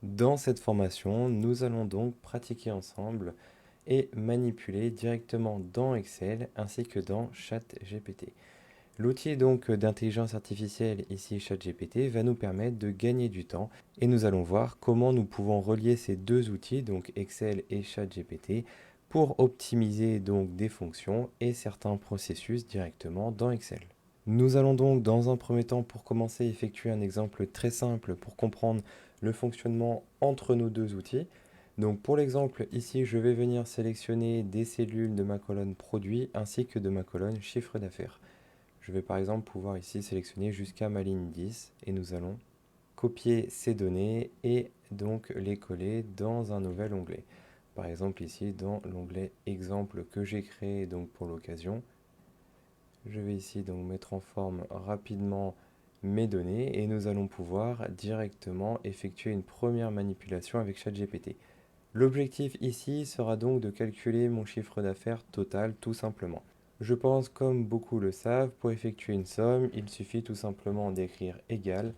Dans cette formation, nous allons donc pratiquer ensemble et manipuler directement dans Excel ainsi que dans ChatGPT. L'outil donc d'intelligence artificielle ici ChatGPT va nous permettre de gagner du temps et nous allons voir comment nous pouvons relier ces deux outils, donc Excel et ChatGPT, pour optimiser donc des fonctions et certains processus directement dans Excel. Nous allons donc dans un premier temps pour commencer effectuer un exemple très simple pour comprendre le fonctionnement entre nos deux outils. Donc pour l'exemple ici je vais venir sélectionner des cellules de ma colonne produit ainsi que de ma colonne chiffre d'affaires. Je vais par exemple pouvoir ici sélectionner jusqu'à ma ligne 10 et nous allons copier ces données et donc les coller dans un nouvel onglet. Par exemple ici dans l'onglet exemple que j'ai créé donc pour l'occasion. Je vais ici donc mettre en forme rapidement mes données et nous allons pouvoir directement effectuer une première manipulation avec ChatGPT. L'objectif ici sera donc de calculer mon chiffre d'affaires total tout simplement. Je pense comme beaucoup le savent, pour effectuer une somme, il suffit tout simplement d'écrire égal,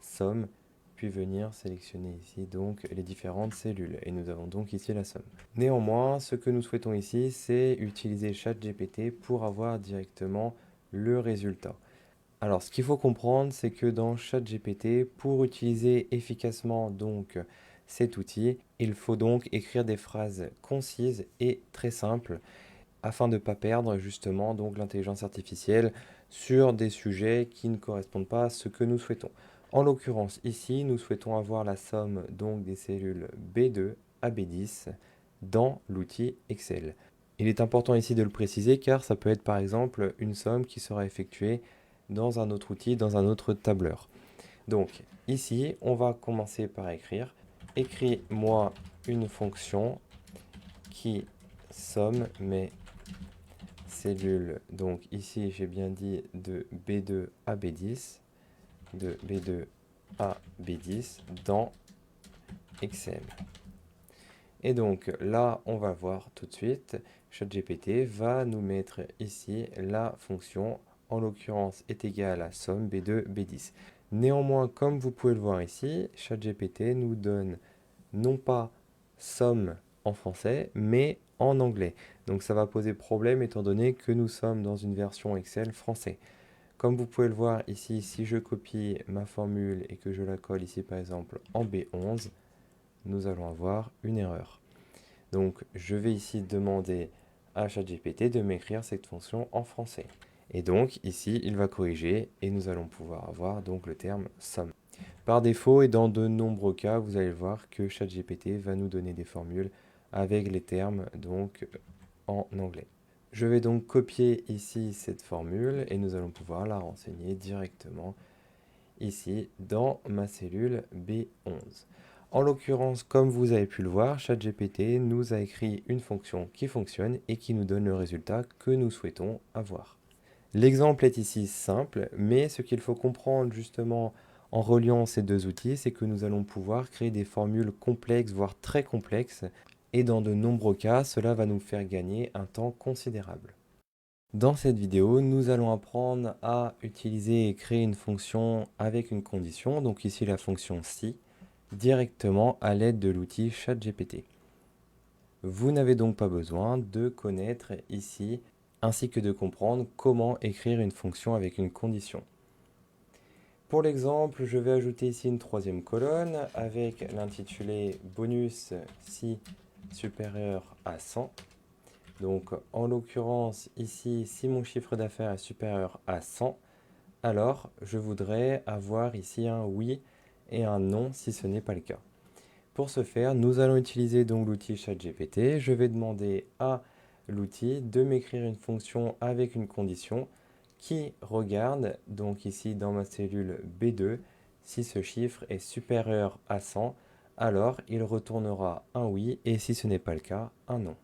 somme, puis venir sélectionner ici donc les différentes cellules. Et nous avons donc ici la somme. Néanmoins, ce que nous souhaitons ici, c'est utiliser ChatGPT pour avoir directement le résultat. Alors, ce qu'il faut comprendre, c'est que dans ChatGPT, pour utiliser efficacement donc cet outil, il faut donc écrire des phrases concises et très simples afin de ne pas perdre justement donc l'intelligence artificielle sur des sujets qui ne correspondent pas à ce que nous souhaitons. En l'occurrence, ici, nous souhaitons avoir la somme donc des cellules B2 à B10 dans l'outil Excel. Il est important ici de le préciser car ça peut être par exemple une somme qui sera effectuée dans un autre outil, dans un autre tableur. Donc ici, on va commencer par écrire écris-moi une fonction qui somme mes cellules. Donc ici, j'ai bien dit de B2 à B10, de B2 à B10 dans Excel. Et donc là, on va voir tout de suite, ChatGPT va nous mettre ici la fonction, en l'occurrence est égale à somme B2, B10. Néanmoins, comme vous pouvez le voir ici, ChatGPT nous donne non pas somme en français, mais en anglais. Donc ça va poser problème étant donné que nous sommes dans une version Excel français. Comme vous pouvez le voir ici, si je copie ma formule et que je la colle ici par exemple en B11, nous allons avoir une erreur. Donc je vais ici demander à ChatGPT de m'écrire cette fonction en français. Et donc ici, il va corriger et nous allons pouvoir avoir donc le terme somme. Par défaut et dans de nombreux cas, vous allez voir que ChatGPT va nous donner des formules avec les termes donc en anglais. Je vais donc copier ici cette formule et nous allons pouvoir la renseigner directement ici dans ma cellule B11. En l'occurrence, comme vous avez pu le voir, ChatGPT nous a écrit une fonction qui fonctionne et qui nous donne le résultat que nous souhaitons avoir. L'exemple est ici simple, mais ce qu'il faut comprendre justement en reliant ces deux outils, c'est que nous allons pouvoir créer des formules complexes, voire très complexes, et dans de nombreux cas, cela va nous faire gagner un temps considérable. Dans cette vidéo, nous allons apprendre à utiliser et créer une fonction avec une condition, donc ici la fonction si, directement à l'aide de l'outil ChatGPT. Vous n'avez donc pas besoin de connaître ici, ainsi que de comprendre comment écrire une fonction avec une condition. Pour l'exemple, je vais ajouter ici une troisième colonne avec l'intitulé bonus si supérieur à 100. Donc en l'occurrence ici, si mon chiffre d'affaires est supérieur à 100, alors je voudrais avoir ici un oui et un non si ce n'est pas le cas. Pour ce faire, nous allons utiliser donc l'outil ChatGPT. Je vais demander à l'outil de m'écrire une fonction avec une condition qui regarde donc ici dans ma cellule B2 si ce chiffre est supérieur à 100, alors il retournera un oui et si ce n'est pas le cas, un non.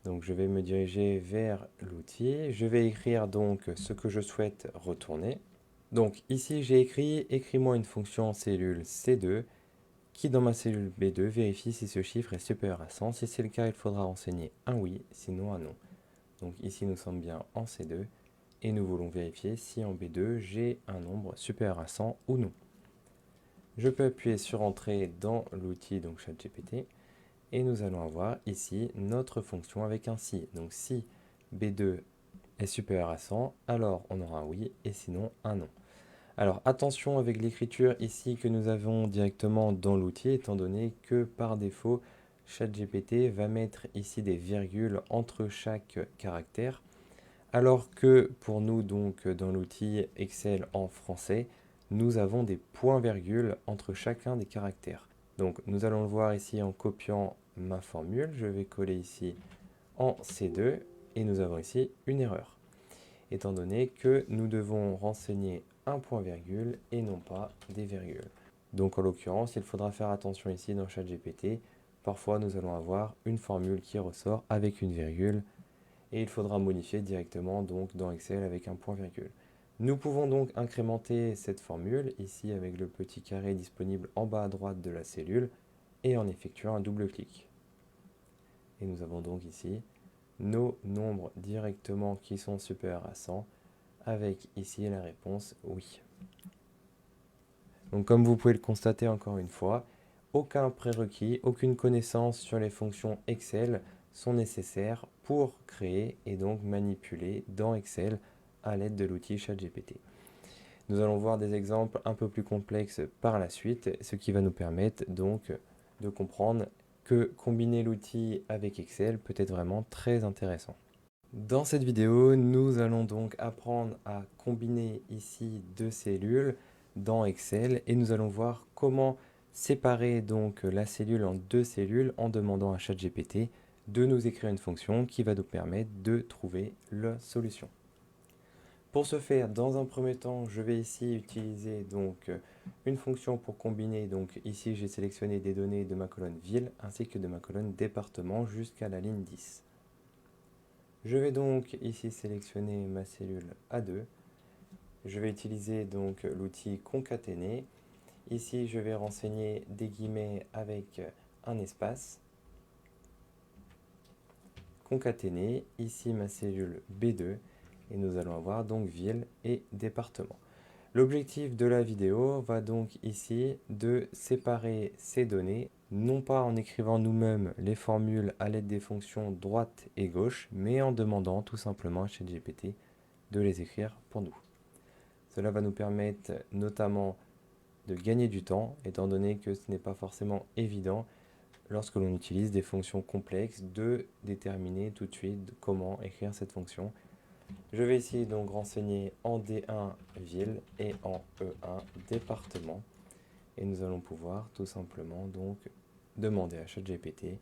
Donc je vais me diriger vers l'outil. Je vais écrire donc ce que je souhaite retourner. Donc ici j'ai écrit écris-moi une fonction en cellule C2 qui dans ma cellule B2 vérifie si ce chiffre est supérieur à 100. Si c'est le cas, il faudra renseigner un oui, sinon un non. Donc ici nous sommes bien en C2 et nous voulons vérifier si en B2 j'ai un nombre supérieur à 100 ou non. Je peux appuyer sur Entrée dans l'outil donc ChatGPT et nous allons avoir ici notre fonction avec un si. Donc si B2 est supérieur à 100, alors on aura un oui et sinon un non. Alors attention avec l'écriture ici que nous avons directement dans l'outil, étant donné que par défaut, ChatGPT va mettre ici des virgules entre chaque caractère, alors que pour nous donc dans l'outil Excel en français, nous avons des points-virgules entre chacun des caractères. Donc nous allons le voir ici en copiant ma formule, je vais coller ici en C2 et nous avons ici une erreur, étant donné que nous devons renseigner un point-virgule et non pas des virgules. Donc en l'occurrence, il faudra faire attention ici dans ChatGPT. Parfois, nous allons avoir une formule qui ressort avec une virgule et il faudra modifier directement donc dans Excel avec un point-virgule. Nous pouvons donc incrémenter cette formule ici avec le petit carré disponible en bas à droite de la cellule et en effectuant un double clic. Et nous avons donc ici nos nombres directement qui sont supérieurs à 100 avec ici la réponse oui. Donc comme vous pouvez le constater encore une fois, aucun prérequis, aucune connaissance sur les fonctions Excel sont nécessaires pour créer et donc manipuler dans Excel à l'aide de l'outil ChatGPT. Nous allons voir des exemples un peu plus complexes par la suite, ce qui va nous permettre donc de comprendre que combiner l'outil avec Excel peut être vraiment très intéressant. Dans cette vidéo, nous allons donc apprendre à combiner ici deux cellules dans Excel et nous allons voir comment séparer donc la cellule en deux cellules en demandant à ChatGPT de nous écrire une fonction qui va nous permettre de trouver la solution. Pour ce faire, dans un premier temps, je vais ici utiliser donc une fonction pour combiner. Donc ici, j'ai sélectionné des données de ma colonne ville ainsi que de ma colonne département jusqu'à la ligne 10. Je vais donc ici sélectionner ma cellule A2. Je vais utiliser donc l'outil concaténer. Ici, je vais renseigner des guillemets avec un espace. Concaténer. Ici, ma cellule B2. Et nous allons avoir donc ville et département. L'objectif de la vidéo va donc ici de séparer ces données, non pas en écrivant nous-mêmes les formules à l'aide des fonctions droite et gauche, mais en demandant tout simplement à ChatGPT de les écrire pour nous. Cela va nous permettre notamment de gagner du temps, étant donné que ce n'est pas forcément évident, lorsque l'on utilise des fonctions complexes, de déterminer tout de suite comment écrire cette fonction. Je vais ici donc renseigner en D1 ville et en E1 département. Et nous allons pouvoir tout simplement donc demander à ChatGPT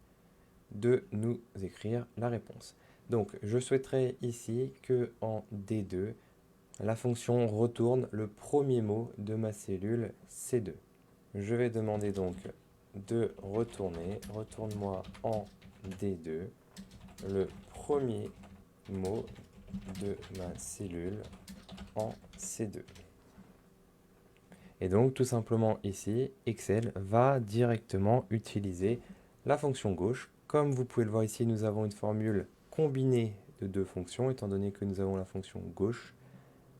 de nous écrire la réponse. Donc je souhaiterais ici que en D2, la fonction retourne le premier mot de ma cellule C2. Je vais demander donc de retourner, retourne-moi en D2, le premier mot de ma cellule en C2. Et donc tout simplement ici, Excel va directement utiliser la fonction gauche. Comme vous pouvez le voir ici, nous avons une formule combinée de deux fonctions, étant donné que nous avons la fonction gauche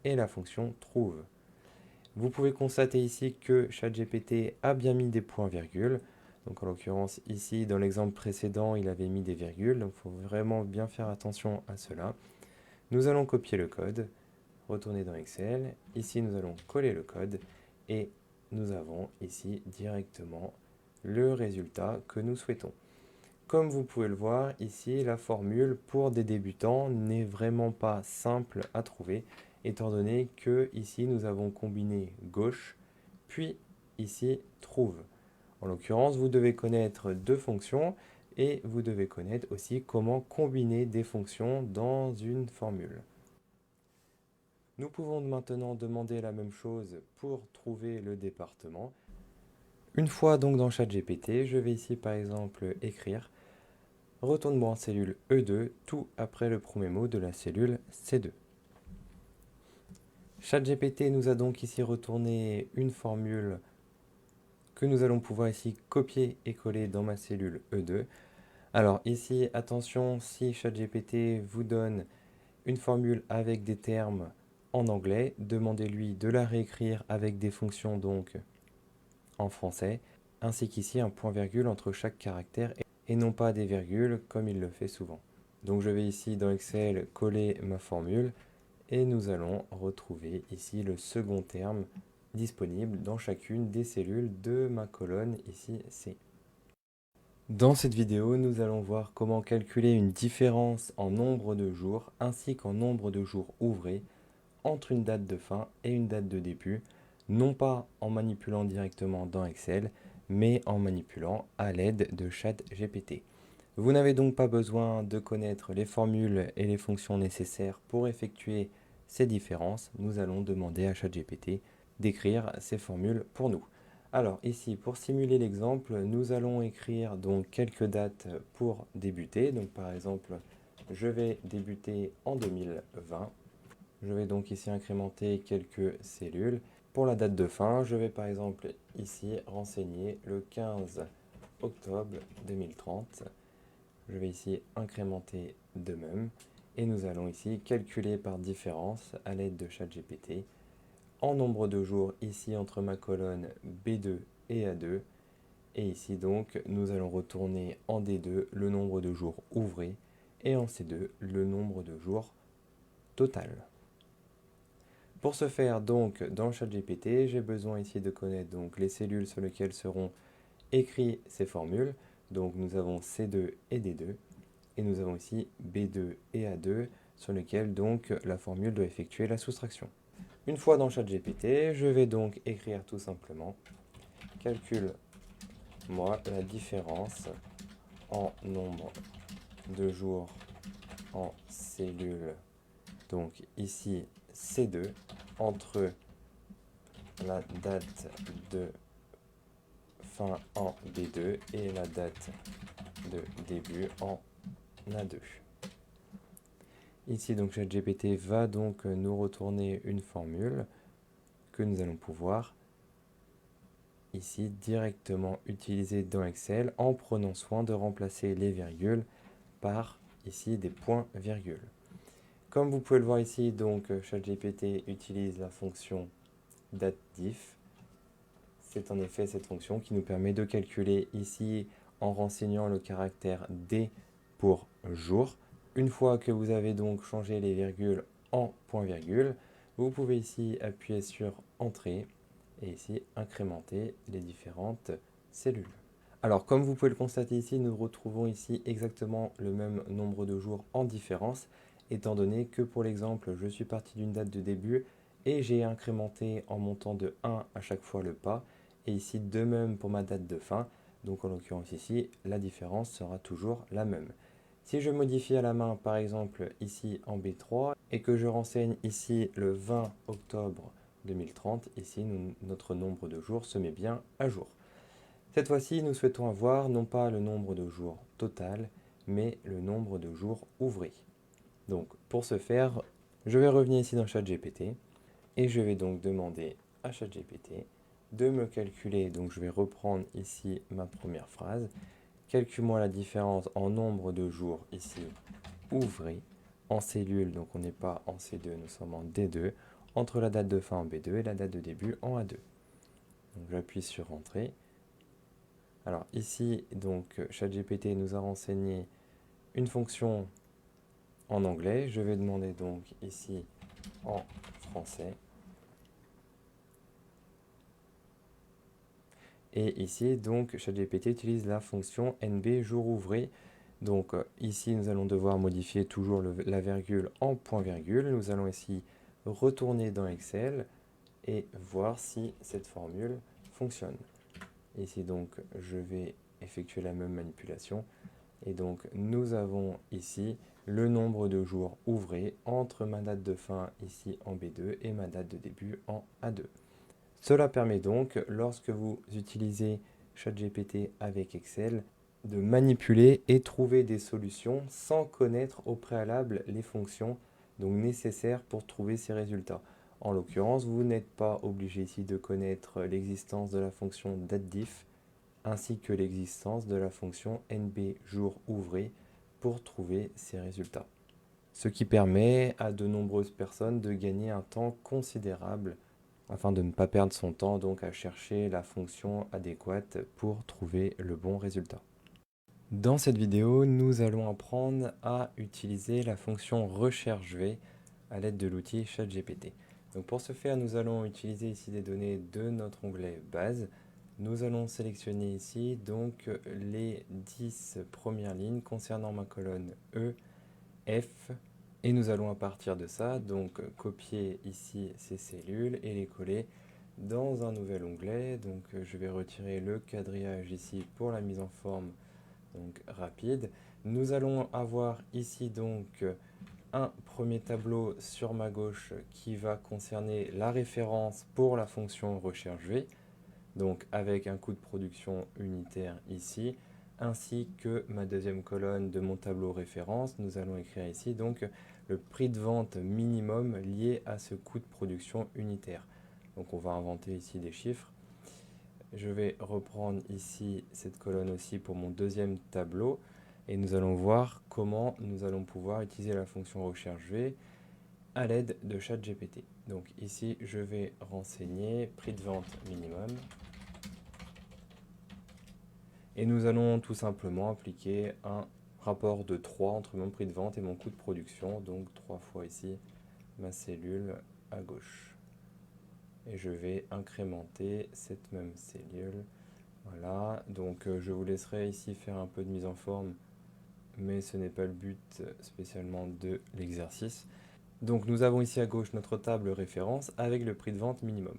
et la fonction trouve. Vous pouvez constater ici que ChatGPT a bien mis des points-virgules. Donc en l'occurrence ici, dans l'exemple précédent, il avait mis des virgules. Donc il faut vraiment bien faire attention à cela. Nous allons copier le code, retourner dans Excel. Ici, nous allons coller le code et nous avons ici directement le résultat que nous souhaitons. Comme vous pouvez le voir, ici, la formule pour des débutants n'est vraiment pas simple à trouver, étant donné que ici, nous avons combiné gauche, puis ici, trouve. En l'occurrence, vous devez connaître deux fonctions et vous devez connaître aussi comment combiner des fonctions dans une formule. Nous pouvons maintenant demander la même chose pour trouver le département. Une fois donc dans ChatGPT, je vais ici par exemple écrire « Retourne-moi en cellule E2 tout après le premier mot de la cellule C2 ». ChatGPT nous a donc ici retourné une formule que nous allons pouvoir ici copier et coller dans ma cellule E2. Alors ici, attention, si ChatGPT vous donne une formule avec des termes en anglais, demandez-lui de la réécrire avec des fonctions donc en français, ainsi qu'ici un point-virgule entre chaque caractère et non pas des virgules comme il le fait souvent. Donc je vais ici dans Excel coller ma formule et nous allons retrouver ici le second terme disponible dans chacune des cellules de ma colonne ici C. Dans cette vidéo, nous allons voir comment calculer une différence en nombre de jours ainsi qu'en nombre de jours ouvrés entre une date de fin et une date de début, non pas en manipulant directement dans Excel, mais en manipulant à l'aide de ChatGPT. Vous n'avez donc pas besoin de connaître les formules et les fonctions nécessaires pour effectuer ces différences. Nous allons demander à ChatGPT d'écrire ces formules pour nous. Alors ici, pour simuler l'exemple, nous allons écrire donc quelques dates pour débuter. Donc par exemple, je vais débuter en 2020. Je vais donc ici incrémenter quelques cellules. Pour la date de fin, je vais par exemple ici renseigner le 15 octobre 2030. Je vais ici incrémenter de même. Et nous allons ici calculer par différence à l'aide de ChatGPT en nombre de jours ici entre ma colonne B2 et A2. Et ici donc, nous allons retourner en D2 le nombre de jours ouvrés et en C2 le nombre de jours total. Pour ce faire, donc, dans ChatGPT, j'ai besoin ici de connaître donc, les cellules sur lesquelles seront écrites ces formules. Donc nous avons C2 et D2. Et nous avons ici B2 et A2 sur lesquels donc la formule doit effectuer la soustraction. Une fois dans ChatGPT, je vais donc écrire tout simplement calcule-moi la différence en nombre de jours en cellules. Donc ici C2 entre la date de fin en B2 et la date de début en A2. Ici, donc, ChatGPT va donc nous retourner une formule que nous allons pouvoir ici directement utiliser dans Excel en prenant soin de remplacer les virgules par ici des points-virgules. Comme vous pouvez le voir ici, donc ChatGPT utilise la fonction dateDiff. C'est en effet cette fonction qui nous permet de calculer ici en renseignant le caractère D pour jour. Une fois que vous avez donc changé les virgules en point-virgule, vous pouvez ici appuyer sur Entrée et ici incrémenter les différentes cellules. Alors comme vous pouvez le constater ici, nous retrouvons ici exactement le même nombre de jours en différence, étant donné que pour l'exemple, je suis parti d'une date de début et j'ai incrémenté en montant de 1 à chaque fois le pas, et ici de même pour ma date de fin, donc en l'occurrence ici, la différence sera toujours la même. Si je modifie à la main, par exemple ici en B3, et que je renseigne ici le 20 octobre 2030, ici notre nombre de jours se met bien à jour. Cette fois-ci, nous souhaitons avoir non pas le nombre de jours total, mais le nombre de jours ouvrés. Donc pour ce faire, je vais revenir ici dans ChatGPT, et je vais donc demander à ChatGPT de me calculer, donc je vais reprendre ici ma première phrase, calcule-moi la différence en nombre de jours ici ouvrés en cellules, donc on n'est pas en C2, nous sommes en D2, entre la date de fin en B2 et la date de début en A2. Donc j'appuie sur Entrée. Alors ici, donc ChatGPT nous a renseigné une fonction en anglais. Je vais demander donc ici en français. Et ici, donc, ChatGPT utilise la fonction NB jour ouvré. Donc ici, nous allons devoir modifier toujours la virgule en point-virgule. Nous allons ici retourner dans Excel et voir si cette formule fonctionne. Ici, donc, je vais effectuer la même manipulation. Et donc, nous avons ici le nombre de jours ouvrés entre ma date de fin ici en B2 et ma date de début en A2. Cela permet donc, lorsque vous utilisez ChatGPT avec Excel, de manipuler et trouver des solutions sans connaître au préalable les fonctions donc nécessaires pour trouver ces résultats. En l'occurrence, vous n'êtes pas obligé ici de connaître l'existence de la fonction dateDiff ainsi que l'existence de la fonction NB jour ouvré pour trouver ces résultats. Ce qui permet à de nombreuses personnes de gagner un temps considérable afin de ne pas perdre son temps donc à chercher la fonction adéquate pour trouver le bon résultat. Dans cette vidéo, nous allons apprendre à utiliser la fonction recherche V à l'aide de l'outil ChatGPT. Donc pour ce faire, nous allons utiliser ici des données de notre onglet base. Nous allons sélectionner ici donc les 10 premières lignes concernant ma colonne E, F, et nous allons à partir de ça donc copier ici ces cellules et les coller dans un nouvel onglet. Donc je vais retirer le quadrillage ici pour la mise en forme donc rapide. Nous allons avoir ici donc un premier tableau sur ma gauche qui va concerner la référence pour la fonction recherche V, donc avec un coût de production unitaire ici, ainsi que ma deuxième colonne de mon tableau référence. Nous allons écrire ici donc le prix de vente minimum lié à ce coût de production unitaire. Donc on va inventer ici des chiffres. Je vais reprendre ici cette colonne aussi pour mon deuxième tableau et nous allons voir comment nous allons pouvoir utiliser la fonction recherche V à l'aide de ChatGPT. Donc ici, je vais renseigner prix de vente minimum et nous allons tout simplement appliquer un rapport de 3 entre mon prix de vente et mon coût de production, donc 3 fois ici ma cellule à gauche. Et je vais incrémenter cette même cellule. Voilà, donc je vous laisserai ici faire un peu de mise en forme, mais ce n'est pas le but spécialement de l'exercice. Donc nous avons ici à gauche notre table référence avec le prix de vente minimum.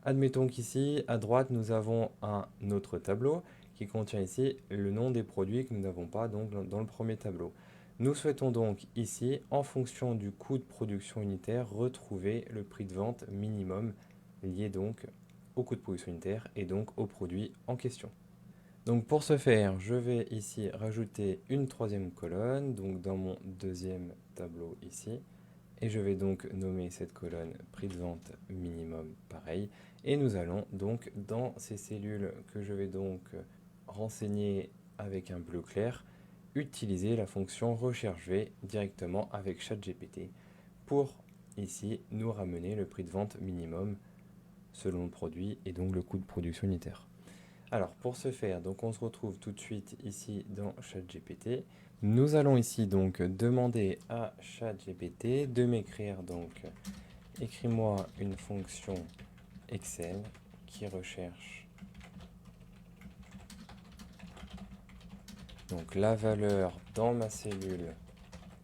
Admettons qu'ici, à droite, nous avons un autre tableau qui contient ici le nom des produits que nous n'avons pas donc dans le premier tableau. Nous souhaitons donc ici, en fonction du coût de production unitaire, retrouver le prix de vente minimum lié donc au coût de production unitaire et donc au produit en question. Donc pour ce faire, je vais ici rajouter une troisième colonne, donc dans mon deuxième tableau ici. Et je vais donc nommer cette colonne prix de vente minimum pareil. Et nous allons donc dans ces cellules que je vais donc renseigner avec un bleu clair, utiliser la fonction recherche V directement avec ChatGPT pour ici nous ramener le prix de vente minimum selon le produit et donc le coût de production unitaire. Alors pour ce faire, donc on se retrouve tout de suite ici dans ChatGPT. Nous allons ici donc demander à ChatGPT de m'écrire donc écris-moi une fonction Excel qui recherche donc la valeur dans ma cellule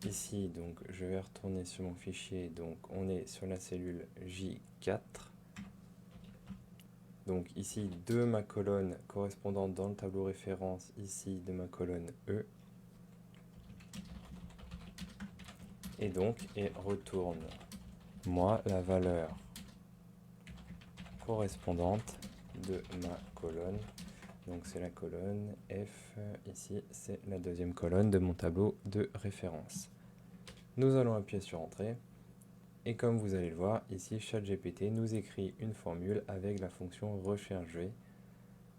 ici. Donc je vais retourner sur mon fichier, donc on est sur la cellule J4. Donc ici de ma colonne correspondante dans le tableau référence ici de ma colonne E. Et donc retourne moi la valeur correspondante de ma colonne. Donc c'est la colonne F, ici c'est la deuxième colonne de mon tableau de référence. Nous allons appuyer sur Entrée. Et comme vous allez le voir, ici ChatGPT nous écrit une formule avec la fonction recherche V.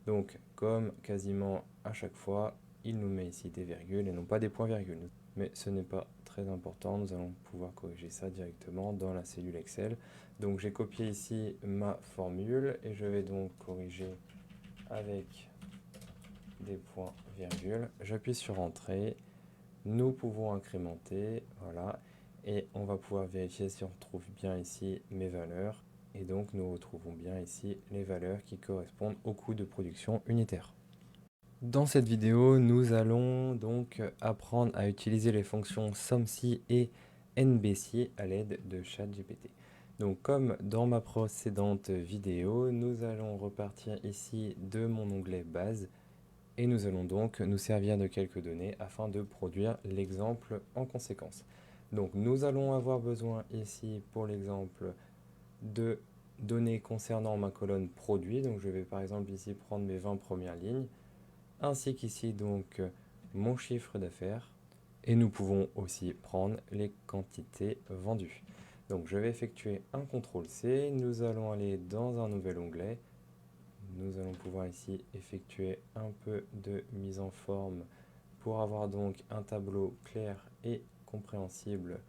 Donc comme quasiment à chaque fois, il nous met ici des virgules et non pas des points-virgules. Mais ce n'est pas très important, nous allons pouvoir corriger ça directement dans la cellule Excel. Donc j'ai copié ici ma formule et je vais donc corriger avec des points-virgules. J'appuie sur Entrée, nous pouvons incrémenter, voilà, et on va pouvoir vérifier si on retrouve bien ici mes valeurs. Et donc nous retrouvons bien ici les valeurs qui correspondent au coût de production unitaire. Dans cette vidéo, nous allons donc apprendre à utiliser les fonctions SUMSI et NBSI à l'aide de ChatGPT. Donc comme dans ma précédente vidéo, nous allons repartir ici de mon onglet base et nous allons donc nous servir de quelques données afin de produire l'exemple en conséquence. Donc nous allons avoir besoin ici pour l'exemple de données concernant ma colonne produit. Donc je vais par exemple ici prendre mes 20 premières lignes, ainsi qu'ici donc mon chiffre d'affaires. Et nous pouvons aussi prendre les quantités vendues. Donc je vais effectuer un CTRL-C, nous allons aller dans un nouvel onglet. Nous allons pouvoir ici effectuer un peu de mise en forme pour avoir donc un tableau clair et compréhensible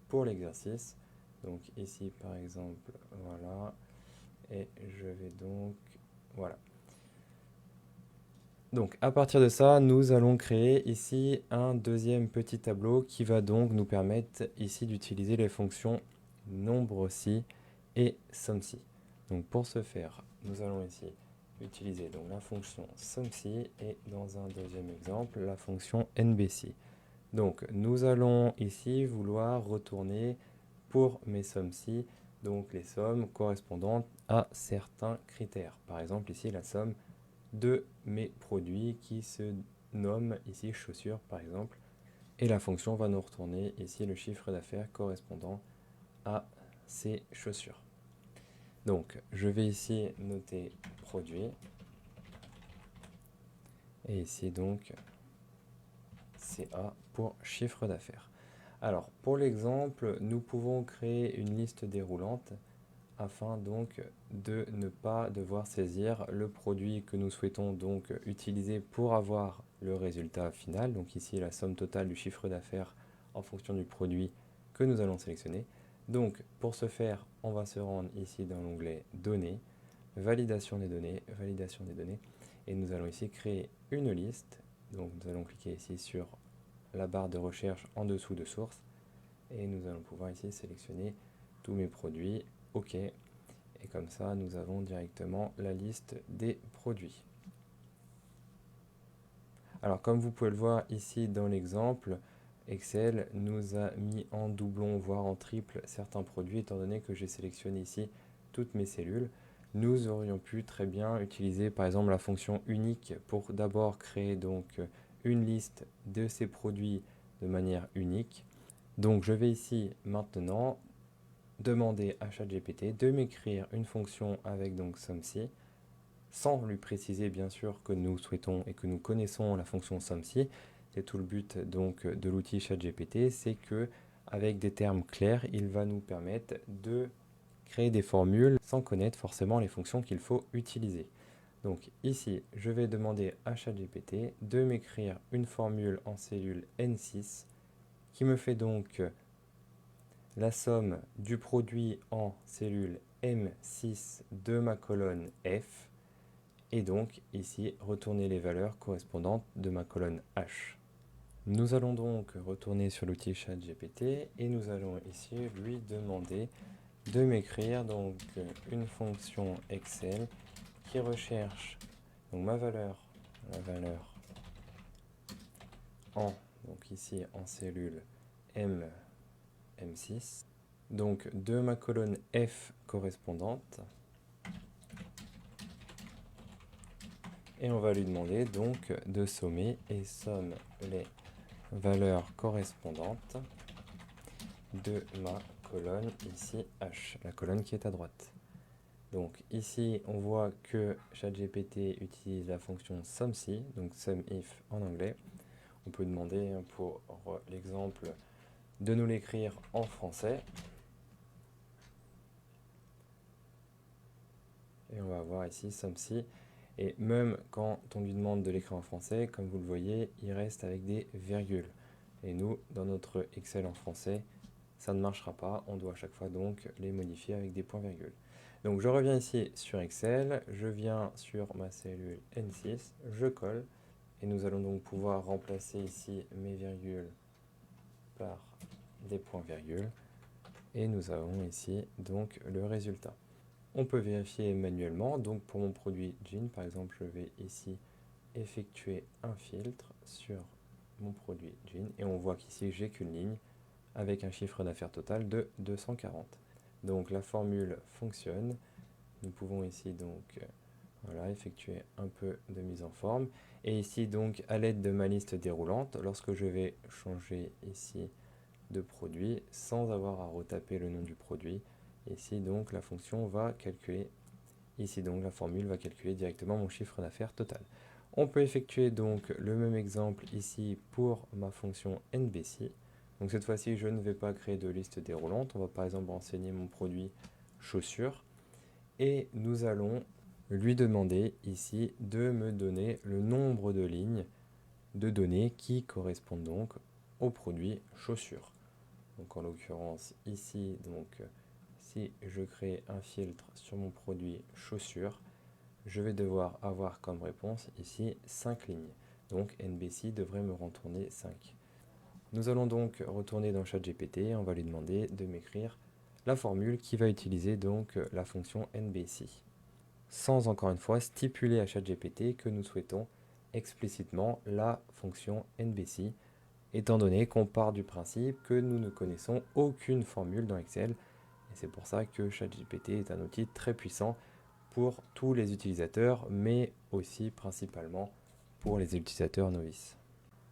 pour l'exercice. Donc ici par exemple, voilà. Et je vais donc... Voilà. Donc à partir de ça, nous allons créer ici un deuxième petit tableau qui va donc nous permettre ici d'utiliser les fonctions nombre-ci et somme-ci. Donc pour ce faire, nous allons ici utiliser donc la fonction somme-ci et dans un deuxième exemple, la fonction nbci. Donc nous allons ici vouloir retourner pour mes sommes-ci, donc les sommes correspondantes à certains critères. Par exemple ici la somme de mes produits qui se nomment ici chaussures par exemple. Et la fonction va nous retourner ici le chiffre d'affaires correspondant à ces chaussures. Donc je vais ici noter produit. Et ici donc CA pour chiffre d'affaires. Alors pour l'exemple, nous pouvons créer une liste déroulante afin donc de ne pas devoir saisir le produit que nous souhaitons donc utiliser pour avoir le résultat final. Donc ici la somme totale du chiffre d'affaires en fonction du produit que nous allons sélectionner. Donc pour ce faire, on va se rendre ici dans l'onglet données, validation des données, et nous allons ici créer une liste. Donc nous allons cliquer ici sur la barre de recherche en dessous de source et nous allons pouvoir ici sélectionner tous mes produits. OK. Et comme ça, nous avons directement la liste des produits. Alors, comme vous pouvez le voir ici dans l'exemple, Excel nous a mis en doublon, voire en triple, certains produits, étant donné que j'ai sélectionné ici toutes mes cellules. Nous aurions pu très bien utiliser, par exemple, la fonction unique pour d'abord créer donc une liste de ces produits de manière unique. Donc, je vais ici maintenant demander à ChatGPT de m'écrire une fonction avec donc somme-ci, sans lui préciser bien sûr que nous souhaitons et que nous connaissons la fonction somme-ci. C'est tout le but donc de l'outil ChatGPT, c'est que avec des termes clairs, il va nous permettre de créer des formules sans connaître forcément les fonctions qu'il faut utiliser. Donc ici, je vais demander à ChatGPT de m'écrire une formule en cellule N6 qui me fait donc la somme du produit en cellule M6 de ma colonne F et donc ici retourner les valeurs correspondantes de ma colonne H. Nous allons donc retourner sur l'outil ChatGPT et nous allons ici lui demander de m'écrire donc une fonction Excel qui recherche donc la valeur en donc ici en cellule M6, donc de ma colonne F correspondante. Et on va lui demander donc de sommer et somme les valeurs correspondantes de ma colonne ici H, la colonne qui est à droite. Donc ici on voit que ChatGPT utilise la fonction SUMIF, donc SUMIF en anglais. On peut demander pour l'exemple de nous l'écrire en français. Et on va voir ici SUMIF. Et même quand on lui demande de l'écrire en français, comme vous le voyez, il reste avec des virgules. Et nous, dans notre Excel en français, ça ne marchera pas. On doit à chaque fois donc les modifier avec des points-virgules. Donc je reviens ici sur Excel, je viens sur ma cellule N6, je colle. Et nous allons donc pouvoir remplacer ici mes virgules par des points-virgules. Et nous avons ici donc le résultat. On peut vérifier manuellement, donc pour mon produit jean par exemple, je vais ici effectuer un filtre sur mon produit jean et on voit qu'ici j'ai qu'une ligne avec un chiffre d'affaires total de 240. Donc la formule fonctionne, nous pouvons ici donc voilà, effectuer un peu de mise en forme et ici donc à l'aide de ma liste déroulante, lorsque je vais changer ici de produit sans avoir à retaper le nom du produit, ici donc la fonction va calculer, ici donc la formule va calculer directement mon chiffre d'affaires total. On peut effectuer donc le même exemple ici pour ma fonction nbci. Donc cette fois-ci je ne vais pas créer de liste déroulante, on va par exemple renseigner mon produit chaussures et nous allons lui demander ici de me donner le nombre de lignes de données qui correspondent donc au produit chaussures. Donc en l'occurrence ici donc si je crée un filtre sur mon produit chaussures, je vais devoir avoir comme réponse ici 5 lignes. Donc NBC devrait me retourner 5. Nous allons donc retourner dans ChatGPT, on va lui demander de m'écrire la formule qui va utiliser donc la fonction NBC. Sans encore une fois stipuler à ChatGPT que nous souhaitons explicitement la fonction NBC, étant donné qu'on part du principe que nous ne connaissons aucune formule dans Excel. Et c'est pour ça que ChatGPT est un outil très puissant pour tous les utilisateurs, mais aussi principalement pour les utilisateurs novices.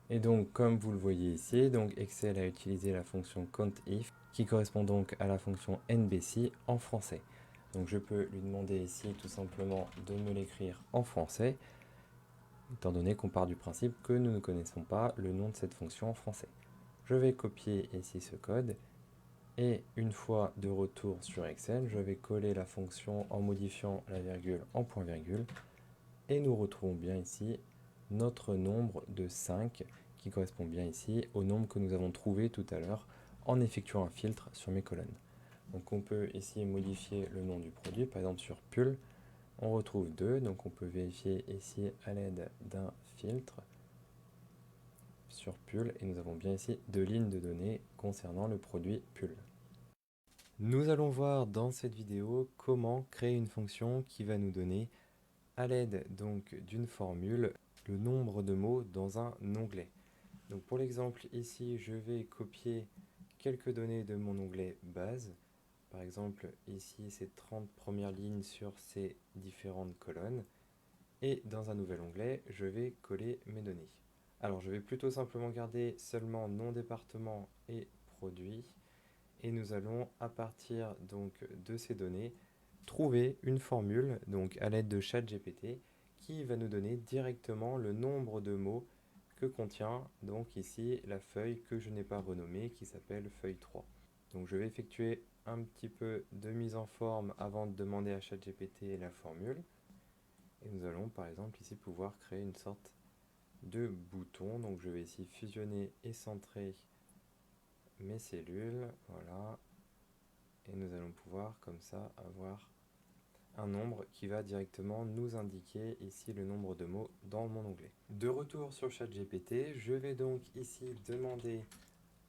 Et donc, comme vous le voyez ici, donc Excel a utilisé la fonction COUNTIF qui correspond donc à la fonction NBC en français. Donc je peux lui demander ici tout simplement de me l'écrire en français, étant donné qu'on part du principe que nous ne connaissons pas le nom de cette fonction en français. Je vais copier ici ce code et une fois de retour sur Excel, je vais coller la fonction en modifiant la virgule en point virgule et nous retrouvons bien ici notre nombre de 5 qui correspond bien ici au nombre que nous avons trouvé tout à l'heure en effectuant un filtre sur mes colonnes. Donc on peut ici modifier le nom du produit, par exemple sur pull, on retrouve 2, donc on peut vérifier ici à l'aide d'un filtre sur pull et nous avons bien ici 2 lignes de données concernant le produit pull. Nous allons voir dans cette vidéo comment créer une fonction qui va nous donner à l'aide donc d'une formule le nombre de mots dans un onglet. Donc pour l'exemple ici, je vais copier quelques données de mon onglet base. Par exemple, ici, c'est 30 premières lignes sur ces différentes colonnes. Et dans un nouvel onglet, je vais coller mes données. Alors, je vais plutôt simplement garder seulement nom département et produit. Et nous allons, à partir donc de ces données, trouver une formule, donc à l'aide de ChatGPT, qui va nous donner directement le nombre de mots que contient donc ici la feuille que je n'ai pas renommée, qui s'appelle feuille 3. Donc je vais effectuer un petit peu de mise en forme avant de demander à ChatGPT la formule. Et nous allons par exemple ici pouvoir créer une sorte de bouton. Donc je vais ici fusionner et centrer mes cellules. Voilà. Et nous allons pouvoir comme ça avoir un nombre qui va directement nous indiquer ici le nombre de mots dans mon onglet. De retour sur ChatGPT, je vais donc ici demander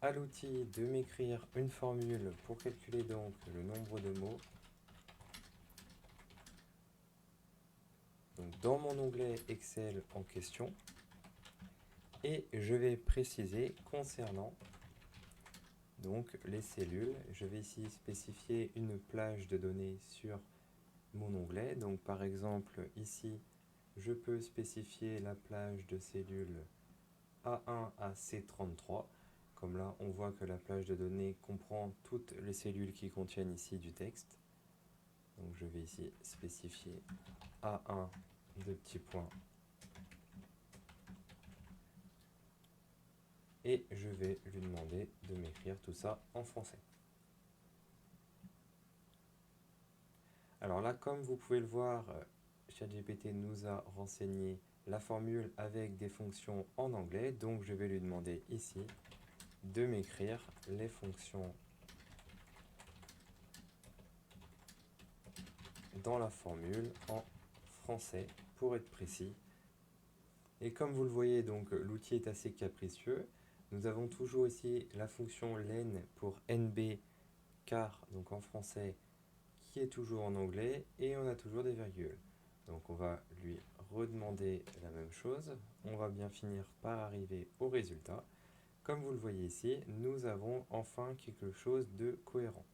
à l'outil de m'écrire une formule pour calculer donc le nombre de mots. Donc dans mon onglet Excel en question, et je vais préciser concernant donc les cellules. Je vais ici spécifier une plage de données sur mon onglet. Donc par exemple ici, je peux spécifier la plage de cellules A1 à C33. Comme là, on voit que la plage de données comprend toutes les cellules qui contiennent ici du texte. Donc je vais ici spécifier A1 de petits points. Et je vais lui demander de m'écrire tout ça en français. Alors là, comme vous pouvez le voir, ChatGPT nous a renseigné la formule avec des fonctions en anglais. Donc je vais lui demander ici de m'écrire les fonctions dans la formule en français pour être précis. Et comme vous le voyez, donc l'outil est assez capricieux. Nous avons toujours ici la fonction len pour NB car, donc en français, qui est toujours en anglais, et on a toujours des virgules. Donc on va lui redemander la même chose. On va bien finir par arriver au résultat. Comme vous le voyez ici, nous avons enfin quelque chose de cohérent.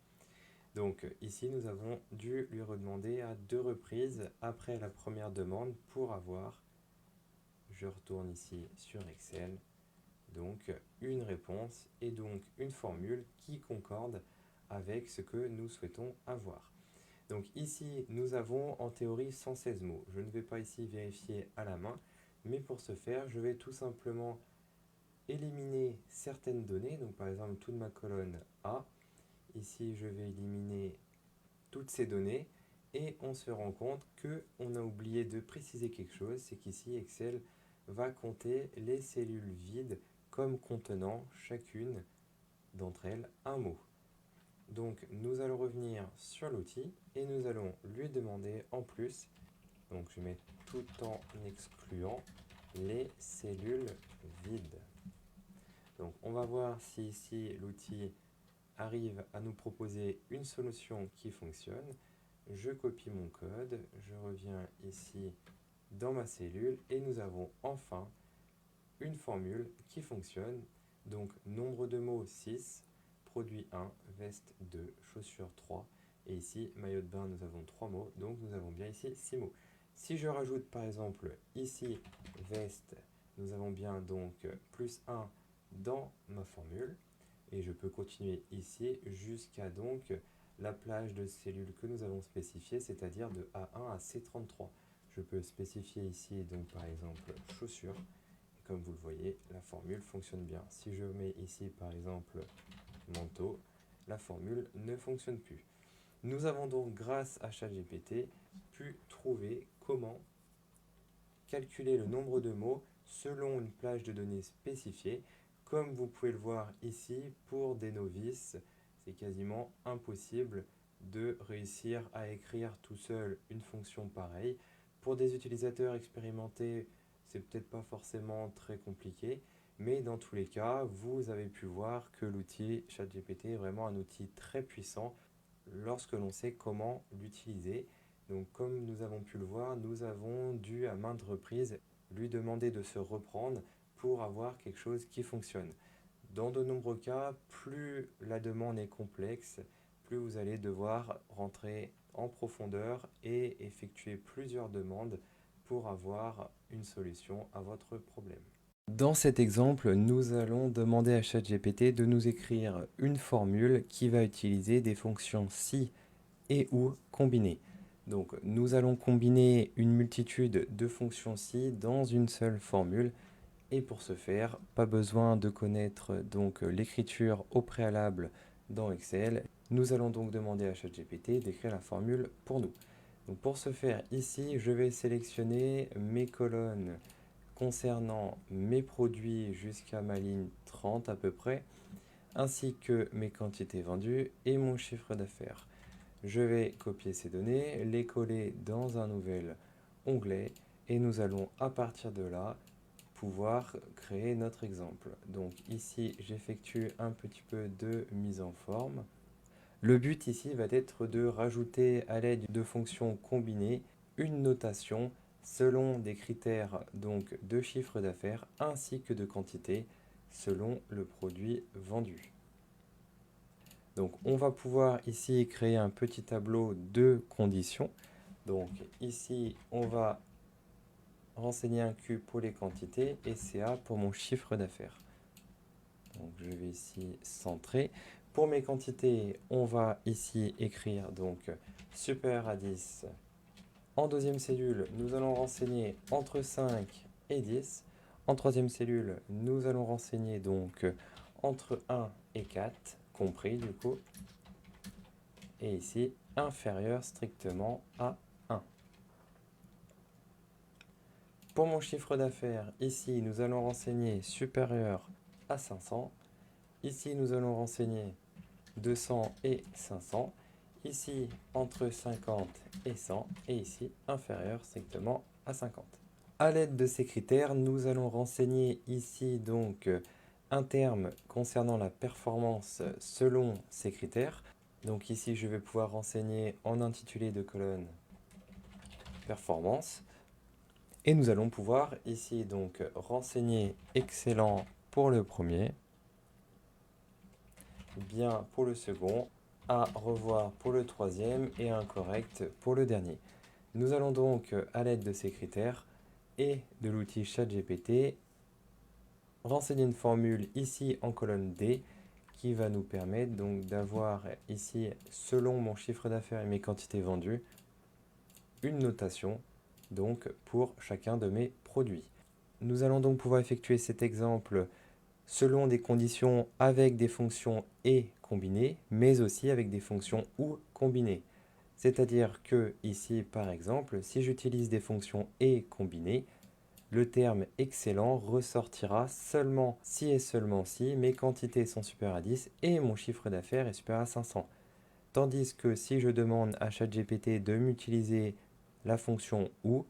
Donc ici, nous avons dû lui redemander à 2 reprises après la première demande pour avoir, je retourne ici sur Excel, donc une réponse et donc une formule qui concorde avec ce que nous souhaitons avoir. Donc ici, nous avons en théorie 116 mots. Je ne vais pas ici vérifier à la main, mais pour ce faire, je vais tout simplement éliminer certaines données. Donc par exemple, toute ma colonne A. Ici, je vais éliminer toutes ces données et on se rend compte qu'on a oublié de préciser quelque chose. C'est qu'ici, Excel va compter les cellules vides comme contenant chacune d'entre elles un mot. Donc nous allons revenir sur l'outil et nous allons lui demander en plus, donc je mets tout en excluant les cellules vides. Donc on va voir si ici l'outil arrive à nous proposer une solution qui fonctionne. Je copie mon code, je reviens ici dans ma cellule et nous avons enfin une formule qui fonctionne. Donc nombre de mots 6, produit 1, veste 2, chaussures 3. Et ici, maillot de bain, nous avons 3 mots, donc nous avons bien ici 6 mots. Si je rajoute par exemple ici veste, nous avons bien donc plus 1 dans ma formule. Et je peux continuer ici jusqu'à donc la plage de cellules que nous avons spécifiée, c'est-à-dire de A1 à C33. Je peux spécifier ici donc par exemple chaussures. Et comme vous le voyez, la formule fonctionne bien. Si je mets ici par exemple manteau, la formule ne fonctionne plus. Nous avons donc grâce à ChatGPT pu trouver comment calculer le nombre de mots selon une plage de données spécifiée. Comme vous pouvez le voir ici, pour des novices, c'est quasiment impossible de réussir à écrire tout seul une fonction pareille. Pour des utilisateurs expérimentés, c'est peut-être pas forcément très compliqué, mais dans tous les cas, vous avez pu voir que l'outil ChatGPT est vraiment un outil très puissant lorsque l'on sait comment l'utiliser. Donc comme nous avons pu le voir, nous avons dû à maintes reprises lui demander de se reprendre pour avoir quelque chose qui fonctionne. Dans de nombreux cas, plus la demande est complexe, plus vous allez devoir rentrer en profondeur et effectuer plusieurs demandes pour avoir une solution à votre problème. Dans cet exemple, nous allons demander à ChatGPT de nous écrire une formule qui va utiliser des fonctions si et ou combinées. Donc nous allons combiner une multitude de fonctions si dans une seule formule. Et pour ce faire, pas besoin de connaître donc l'écriture au préalable dans Excel. Nous allons donc demander à ChatGPT d'écrire la formule pour nous. Donc pour ce faire, ici, je vais sélectionner mes colonnes concernant mes produits jusqu'à ma ligne 30 à peu près, ainsi que mes quantités vendues et mon chiffre d'affaires. Je vais copier ces données, les coller dans un nouvel onglet et nous allons à partir de là pouvoir créer notre exemple. Donc ici, j'effectue un petit peu de mise en forme. Le but ici va être de rajouter à l'aide de fonctions combinées une notation selon des critères donc de chiffre d'affaires ainsi que de quantité selon le produit vendu. Donc on va pouvoir ici créer un petit tableau de conditions. Donc ici on va renseigner un Q pour les quantités et CA pour mon chiffre d'affaires. Donc je vais ici centrer. Pour mes quantités, on va ici écrire donc supérieur à 10. En deuxième cellule, nous allons renseigner entre 5 et 10. En troisième cellule, nous allons renseigner donc entre 1 et 4, compris du coup. Et ici, inférieur strictement à 1. Pour mon chiffre d'affaires, ici, nous allons renseigner supérieur à 500. Ici, nous allons renseigner 200 et 500. Ici, entre 50 et 100. Et ici, inférieur strictement à 50. À l'aide de ces critères, nous allons renseigner ici donc un terme concernant la performance selon ces critères. Donc ici, je vais pouvoir renseigner en intitulé de colonne performance. Et nous allons pouvoir ici donc renseigner excellent pour le premier, bien pour le second, à revoir pour le troisième et incorrect pour le dernier. Nous allons donc à l'aide de ces critères et de l'outil ChatGPT renseigner une formule ici en colonne D qui va nous permettre donc d'avoir ici selon mon chiffre d'affaires et mes quantités vendues une notation donc pour chacun de mes produits. Nous allons donc pouvoir effectuer cet exemple selon des conditions avec des fonctions et combinées, mais aussi avec des fonctions ou combinées. C'est-à-dire que ici, par exemple, si j'utilise des fonctions et combinées, le terme excellent ressortira seulement si et seulement si mes quantités sont supérieures à 10 et mon chiffre d'affaires est supérieur à 500. Tandis que si je demande à ChatGPT de m'utiliser la fonction OU,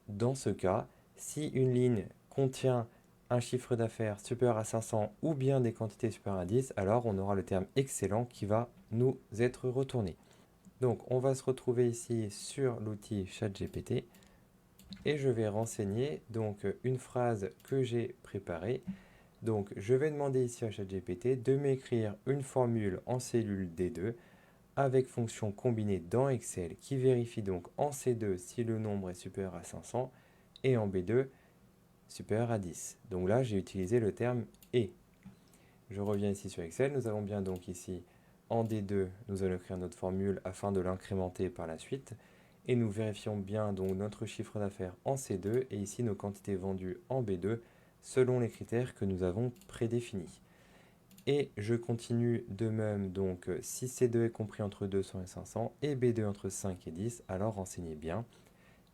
dans ce cas, si une ligne contient un chiffre d'affaires supérieur à 500 ou bien des quantités supérieures à 10, alors on aura le terme excellent qui va nous être retourné. Donc on va se retrouver ici sur l'outil ChatGPT et je vais renseigner donc une phrase que j'ai préparée. Donc je vais demander ici à ChatGPT de m'écrire une formule en cellule D2 avec fonction combinée dans Excel qui vérifie donc en C2 si le nombre est supérieur à 500 et en B2 supérieur à 10. Donc là, j'ai utilisé le terme et. Je reviens ici sur Excel. Nous avons bien donc ici en D2, nous allons écrire notre formule afin de l'incrémenter par la suite. Et nous vérifions bien donc notre chiffre d'affaires en C2 et ici nos quantités vendues en B2 selon les critères que nous avons prédéfinis. Et je continue de même, donc si C2 est compris entre 200 et 500 et B2 entre 5 et 10, alors renseignez bien,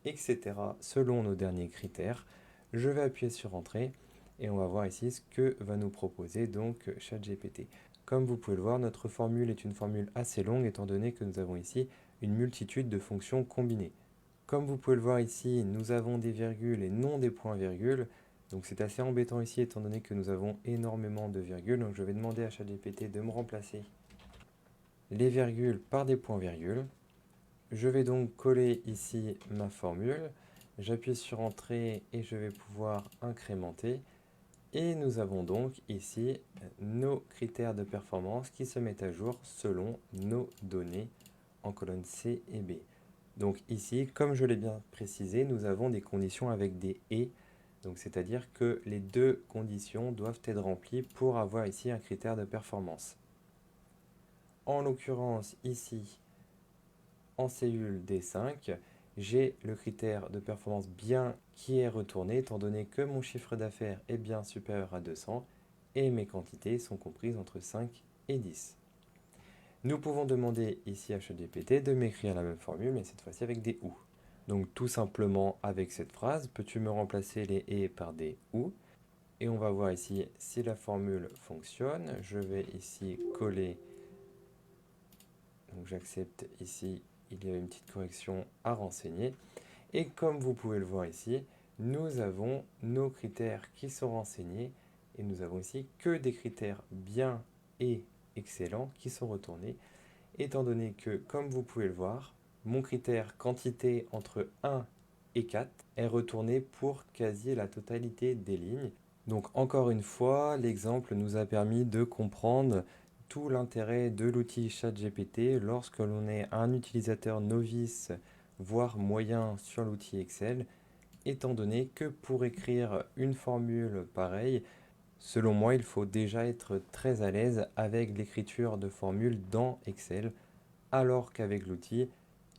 etc. selon nos derniers critères. Je vais appuyer sur Entrée et on va voir ici ce que va nous proposer donc ChatGPT. Comme vous pouvez le voir, notre formule est une formule assez longue étant donné que nous avons ici une multitude de fonctions combinées. Comme vous pouvez le voir ici, nous avons des virgules et non des points-virgules. Donc c'est assez embêtant ici étant donné que nous avons énormément de virgules. Donc je vais demander à ChatGPT de me remplacer les virgules par des points-virgules. Je vais donc coller ici ma formule. J'appuie sur Entrée et je vais pouvoir incrémenter. Et nous avons donc ici nos critères de performance qui se mettent à jour selon nos données en colonne C et B. Donc ici, comme je l'ai bien précisé, nous avons des conditions avec des « et ». Donc c'est-à-dire que les deux conditions doivent être remplies pour avoir ici un critère de performance. En l'occurrence, ici, en cellule D5, j'ai le critère de performance bien qui est retourné, étant donné que mon chiffre d'affaires est bien supérieur à 200 et mes quantités sont comprises entre 5 et 10. Nous pouvons demander ici à ChatGPT de m'écrire la même formule, mais cette fois-ci avec des « ou ». Donc tout simplement avec cette phrase, peux-tu me remplacer les « et » par des « ou ». Et on va voir ici si la formule fonctionne. Je vais ici coller, donc j'accepte ici, il y a une petite correction à renseigner. Et comme vous pouvez le voir ici, nous avons nos critères qui sont renseignés et nous avons ici que des critères bien et excellents qui sont retournés, étant donné que, comme vous pouvez le voir, mon critère quantité entre 1 et 4 est retourné pour quasi la totalité des lignes. Donc encore une fois, l'exemple nous a permis de comprendre tout l'intérêt de l'outil ChatGPT lorsque l'on est un utilisateur novice, voire moyen sur l'outil Excel, étant donné que pour écrire une formule pareille, selon moi, il faut déjà être très à l'aise avec l'écriture de formules dans Excel, alors qu'avec l'outil,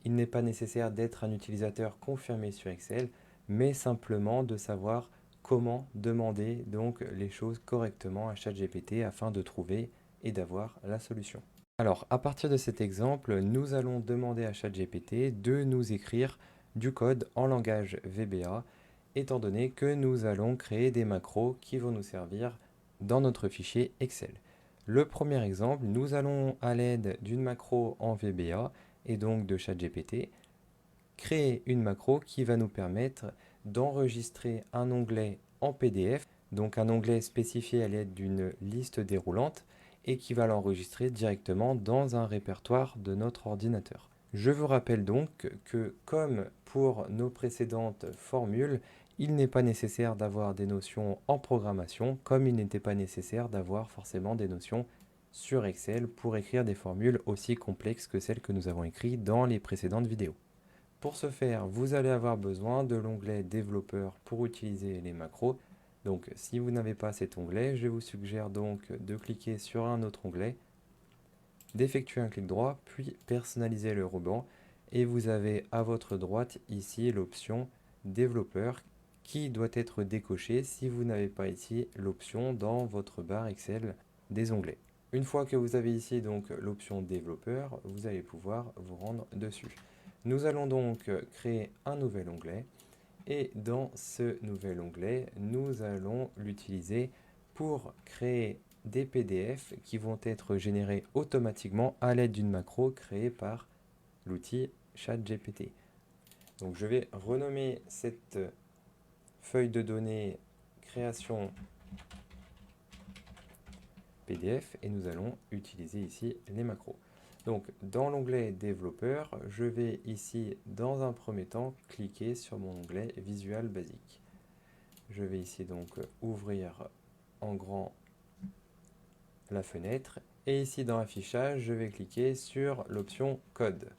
il n'est pas nécessaire d'être un utilisateur confirmé sur Excel, mais simplement de savoir comment demander donc les choses correctement à ChatGPT afin de trouver et d'avoir la solution. Alors, à partir de cet exemple, nous allons demander à ChatGPT de nous écrire du code en langage VBA, étant donné que nous allons créer des macros qui vont nous servir dans notre fichier Excel. Le premier exemple, nous allons à l'aide d'une macro en VBA et donc de ChatGPT créer une macro qui va nous permettre d'enregistrer un onglet en PDF, donc un onglet spécifié à l'aide d'une liste déroulante et qui va l'enregistrer directement dans un répertoire de notre ordinateur. Je vous rappelle donc que comme pour nos précédentes formules, il n'est pas nécessaire d'avoir des notions en programmation, comme il n'était pas nécessaire d'avoir forcément des notions sur Excel pour écrire des formules aussi complexes que celles que nous avons écrites dans les précédentes vidéos. Pour ce faire, vous allez avoir besoin de l'onglet développeur pour utiliser les macros. Donc si vous n'avez pas cet onglet, je vous suggère donc de cliquer sur un autre onglet, d'effectuer un clic droit, puis personnaliser le ruban. Et vous avez à votre droite ici l'option développeur qui doit être décochée si vous n'avez pas ici l'option dans votre barre Excel des onglets. Une fois que vous avez ici donc l'option développeur, vous allez pouvoir vous rendre dessus. Nous allons donc créer un nouvel onglet et dans ce nouvel onglet, nous allons l'utiliser pour créer des PDF qui vont être générés automatiquement à l'aide d'une macro créée par l'outil ChatGPT. Donc je vais renommer cette feuille de données création PDF et nous allons utiliser ici les macros. Donc dans l'onglet développeur, je vais ici dans un premier temps cliquer sur mon onglet Visual Basic. Je vais ici donc ouvrir en grand la fenêtre et ici dans affichage, je vais cliquer sur l'option code.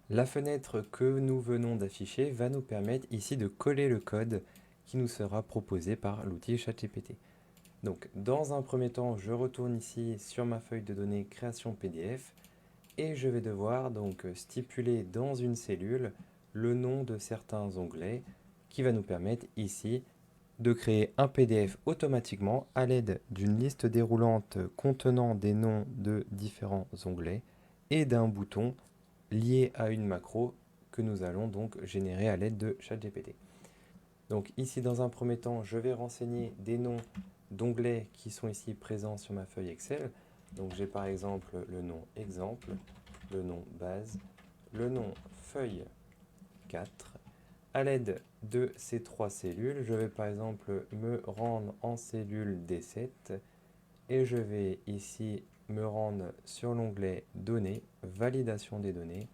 La fenêtre que nous venons d'afficher va nous permettre ici de coller le code qui nous sera proposé par l'outil ChatGPT. Donc dans un premier temps, je retourne ici sur ma feuille de données création PDF et je vais devoir donc stipuler dans une cellule le nom de certains onglets qui va nous permettre ici de créer un PDF automatiquement à l'aide d'une liste déroulante contenant des noms de différents onglets et d'un bouton lié à une macro que nous allons donc générer à l'aide de ChatGPT. Donc ici dans un premier temps, je vais renseigner des noms d'onglets qui sont ici présents sur ma feuille Excel. Donc j'ai par exemple le nom exemple, le nom base, le nom feuille 4. À l'aide de ces trois cellules, je vais par exemple me rendre en cellule D7 et je vais ici me rendre sur l'onglet données, validation des données.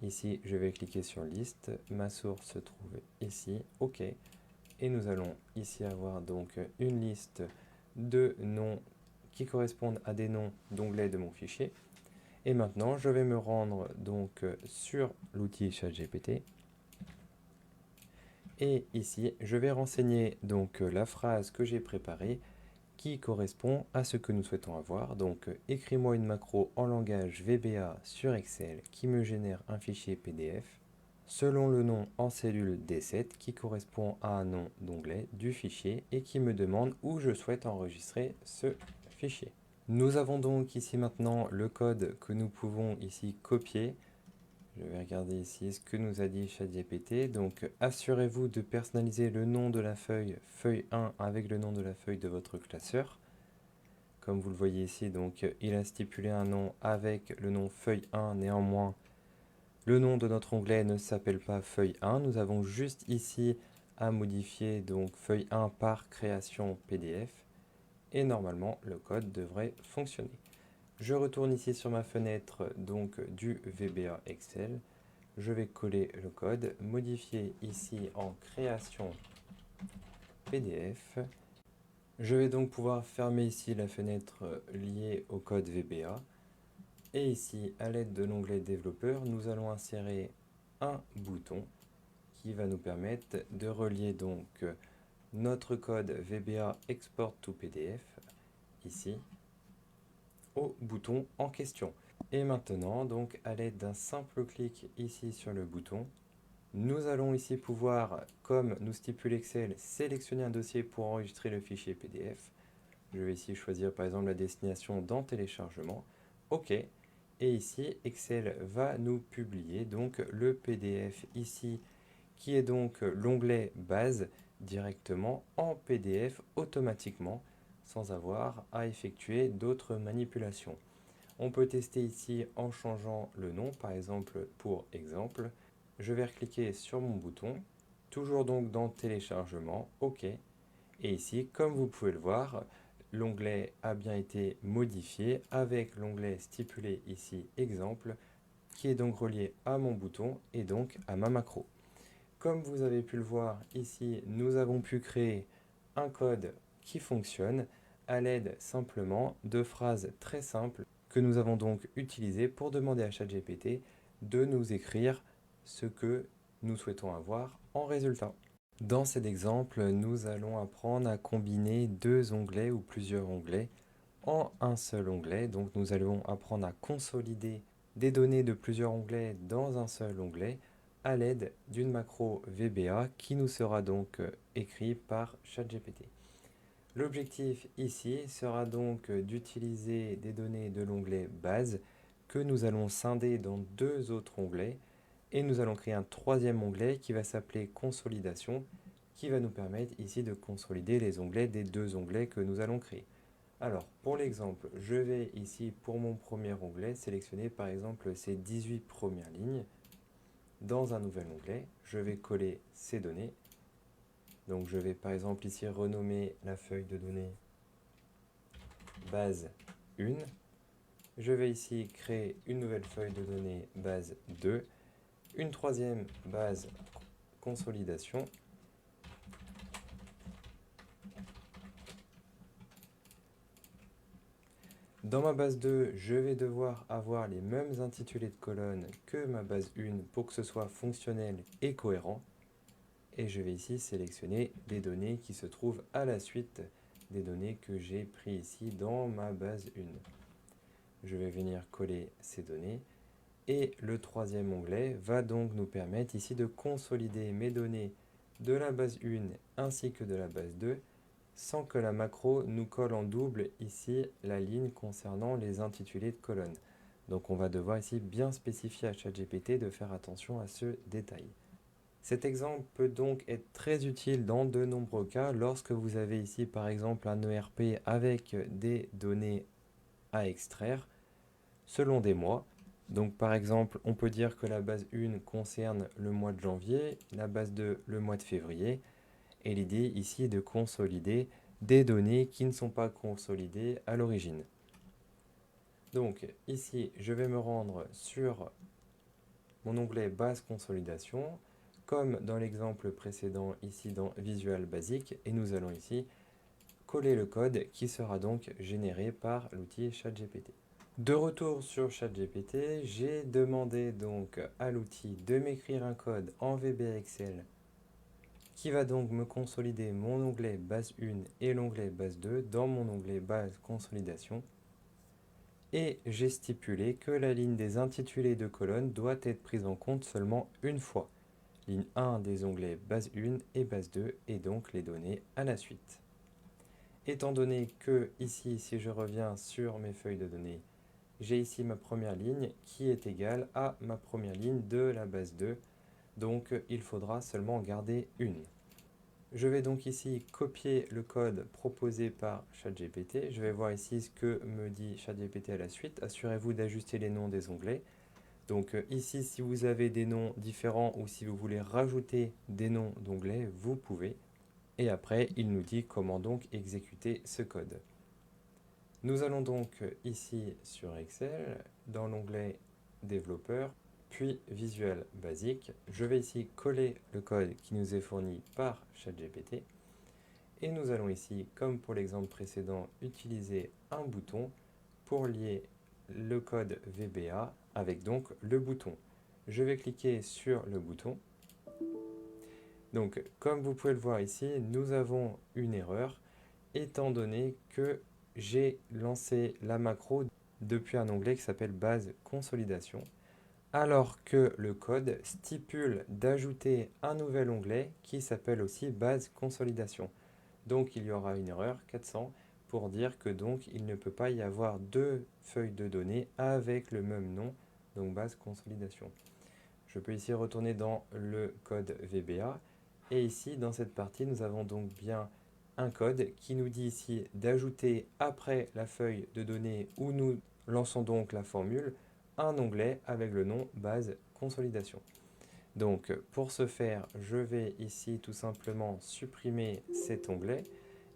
Ici, je vais cliquer sur liste, ma source se trouve ici, OK. Et nous allons ici avoir donc une liste de noms qui correspondent à des noms d'onglets de mon fichier. Et maintenant, je vais me rendre donc sur l'outil ChatGPT. Et ici, je vais renseigner donc la phrase que j'ai préparée qui correspond à ce que nous souhaitons avoir. Donc, écris-moi une macro en langage VBA sur Excel qui me génère un fichier PDF selon le nom en cellule D7 qui correspond à un nom d'onglet du fichier et qui me demande où je souhaite enregistrer ce fichier. Nous avons donc ici maintenant le code que nous pouvons ici copier. Je vais regarder ici ce que nous a dit ChatGPT. Donc, assurez-vous de personnaliser le nom de la feuille, feuille 1, avec le nom de la feuille de votre classeur. Comme vous le voyez ici, donc, il a stipulé un nom avec le nom feuille 1. Néanmoins, le nom de notre onglet ne s'appelle pas feuille 1. Nous avons juste ici à modifier donc feuille 1 par création PDF. Et normalement, le code devrait fonctionner. Je retourne ici sur ma fenêtre donc du VBA Excel. Je vais coller le code, modifier ici en création PDF. Je vais donc pouvoir fermer ici la fenêtre liée au code VBA. Et ici, à l'aide de l'onglet développeur, nous allons insérer un bouton qui va nous permettre de relier donc notre code VBA Export to PDF ici au bouton en question. Et maintenant, donc à l'aide d'un simple clic ici sur le bouton, nous allons ici pouvoir, comme nous stipule Excel, sélectionner un dossier pour enregistrer le fichier PDF. Je vais ici choisir par exemple la destination dans téléchargement. OK. Et ici, Excel va nous publier donc le PDF ici, qui est donc l'onglet base directement en PDF automatiquement, sans avoir à effectuer d'autres manipulations. On peut tester ici en changeant le nom, par exemple pour exemple. Je vais cliquer sur mon bouton, toujours donc dans téléchargement, OK. Et ici, comme vous pouvez le voir, l'onglet a bien été modifié avec l'onglet stipulé ici exemple, qui est donc relié à mon bouton et donc à ma macro. Comme vous avez pu le voir ici, nous avons pu créer un code qui fonctionne à l'aide simplement de phrases très simples que nous avons donc utilisées pour demander à ChatGPT de nous écrire ce que nous souhaitons avoir en résultat. Dans cet exemple, nous allons apprendre à combiner deux onglets ou plusieurs onglets en un seul onglet. Donc nous allons apprendre à consolider des données de plusieurs onglets dans un seul onglet à l'aide d'une macro VBA qui nous sera donc écrit par ChatGPT. L'objectif ici sera donc d'utiliser des données de l'onglet base que nous allons scinder dans deux autres onglets et nous allons créer un troisième onglet qui va s'appeler consolidation qui va nous permettre ici de consolider les onglets des deux onglets que nous allons créer. Alors, pour l'exemple, je vais ici, pour mon premier onglet, sélectionner par exemple ces 18 premières lignes. Dans un nouvel onglet, je vais coller ces données. Donc, je vais par exemple ici renommer la feuille de données base 1. Je vais ici créer une nouvelle feuille de données base 2, une troisième base consolidation. Dans ma base 2, je vais devoir avoir les mêmes intitulés de colonnes que ma base 1 pour que ce soit fonctionnel et cohérent. Et je vais ici sélectionner les données qui se trouvent à la suite des données que j'ai prises ici dans ma base 1. Je vais venir coller ces données. Et le troisième onglet va donc nous permettre ici de consolider mes données de la base 1 ainsi que de la base 2 sans que la macro nous colle en double ici la ligne concernant les intitulés de colonnes. Donc on va devoir ici bien spécifier à ChatGPT de faire attention à ce détail. Cet exemple peut donc être très utile dans de nombreux cas lorsque vous avez ici par exemple un ERP avec des données à extraire selon des mois. Donc par exemple, on peut dire que la base 1 concerne le mois de janvier, la base 2 le mois de février, et l'idée ici est de consolider des données qui ne sont pas consolidées à l'origine. Donc ici, je vais me rendre sur mon onglet base consolidation, comme dans l'exemple précédent ici dans Visual Basic, et nous allons ici coller le code qui sera donc généré par l'outil ChatGPT. De retour sur ChatGPT, j'ai demandé donc à l'outil de m'écrire un code en VB Excel qui va donc me consolider mon onglet base 1 et l'onglet base 2 dans mon onglet base consolidation. Et j'ai stipulé que la ligne des intitulés de colonnes doit être prise en compte seulement une fois. Ligne 1 des onglets base 1 et base 2 et donc les données à la suite. Étant donné que ici, si je reviens sur mes feuilles de données, j'ai ici ma première ligne qui est égale à ma première ligne de la base 2. Donc il faudra seulement garder une. Je vais donc ici copier le code proposé par ChatGPT. Je vais voir ici ce que me dit ChatGPT à la suite. Assurez-vous d'ajuster les noms des onglets. Donc ici, si vous avez des noms différents ou si vous voulez rajouter des noms d'onglets, vous pouvez. Et après, il nous dit comment donc exécuter ce code. Nous allons donc ici sur Excel, dans l'onglet développeur, puis Visual Basic. Je vais ici coller le code qui nous est fourni par ChatGPT. Et nous allons ici, comme pour l'exemple précédent, utiliser un bouton pour lier le code VBA avec donc le bouton. Je vais cliquer sur le bouton. Donc, comme vous pouvez le voir ici, nous avons une erreur étant donné que j'ai lancé la macro depuis un onglet qui s'appelle base consolidation, alors que le code stipule d'ajouter un nouvel onglet qui s'appelle aussi base consolidation. Donc il y aura une erreur 400 pour dire que donc il ne peut pas y avoir deux feuilles de données avec le même nom, donc base consolidation. Je peux ici retourner dans le code VBA et ici dans cette partie nous avons donc bien un code qui nous dit ici d'ajouter après la feuille de données où nous lançons donc la formule un onglet avec le nom base consolidation. Donc pour ce faire, je vais ici tout simplement supprimer cet onglet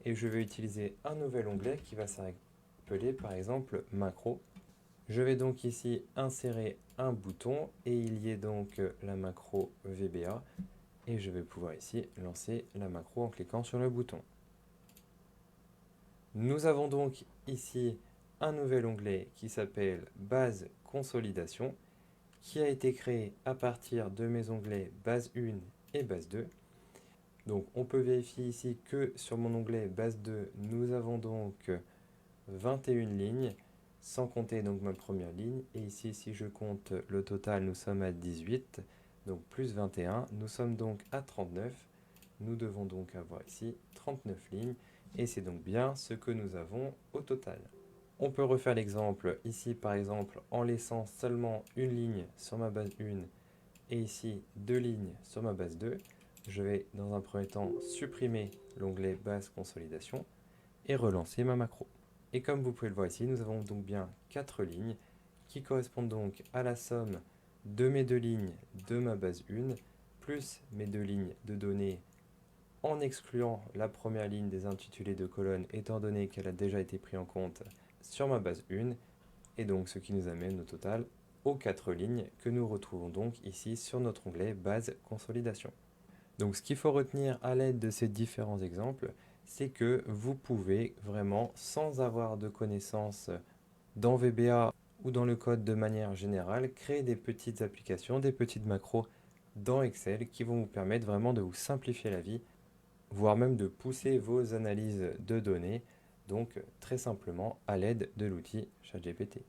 et je vais utiliser un nouvel onglet qui va s'appeler par exemple macro. Je vais donc ici insérer un bouton et il y est donc la macro VBA et je vais pouvoir ici lancer la macro en cliquant sur le bouton. Nous avons donc ici un nouvel onglet qui s'appelle base consolidation qui a été créé à partir de mes onglets base 1 et base 2. Donc on peut vérifier ici que sur mon onglet base 2, nous avons donc 21 lignes, sans compter donc ma première ligne. Et ici, si je compte le total, nous sommes à 18, donc plus 21. Nous sommes donc à 39. Nous devons donc avoir ici 39 lignes. Et c'est donc bien ce que nous avons au total. On peut refaire l'exemple ici, par exemple, en laissant seulement une ligne sur ma base 1 et ici deux lignes sur ma base 2. Je vais dans un premier temps supprimer l'onglet base consolidation et relancer ma macro. Et comme vous pouvez le voir ici, nous avons donc bien 4 lignes qui correspondent donc à la somme de mes 2 lignes de ma base 1, plus mes 2 lignes de données en excluant la première ligne des intitulés de colonne étant donné qu'elle a déjà été prise en compte sur ma base 1, et donc ce qui nous amène au total aux 4 lignes que nous retrouvons donc ici sur notre onglet base consolidation. Donc ce qu'il faut retenir à l'aide de ces différents exemples, c'est que vous pouvez vraiment, sans avoir de connaissances dans VBA ou dans le code de manière générale, créer des petites applications, des petites macros dans Excel qui vont vous permettre vraiment de vous simplifier la vie, voire même de pousser vos analyses de données, donc très simplement à l'aide de l'outil ChatGPT.